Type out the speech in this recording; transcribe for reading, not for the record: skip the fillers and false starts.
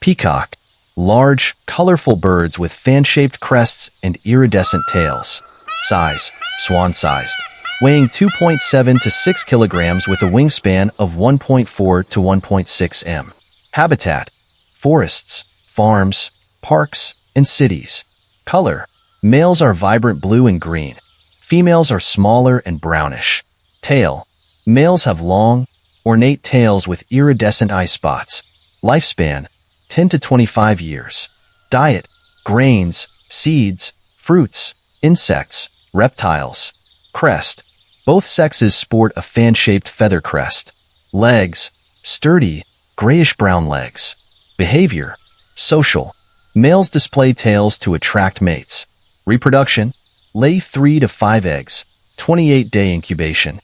Peacock. Large, colorful birds with fan-shaped crests and iridescent tails. Size: swan-sized. Weighing 2.7 to 6 kilograms with a wingspan of 1.4 to 1.6 m. Habitat: forests, farms, parks, and cities. Color: males are vibrant blue and green. Females are smaller and brownish. Tail: males have long, ornate tails with iridescent eye spots. Lifespan: 10 to 25 years. Diet: grains, seeds, fruits, insects, reptiles. Crest: both sexes sport a fan-shaped feather crest. Legs: sturdy, grayish-brown legs. Behavior: social. Males display tails to attract mates. Reproduction: lay 3 to 5 eggs, 28-day incubation.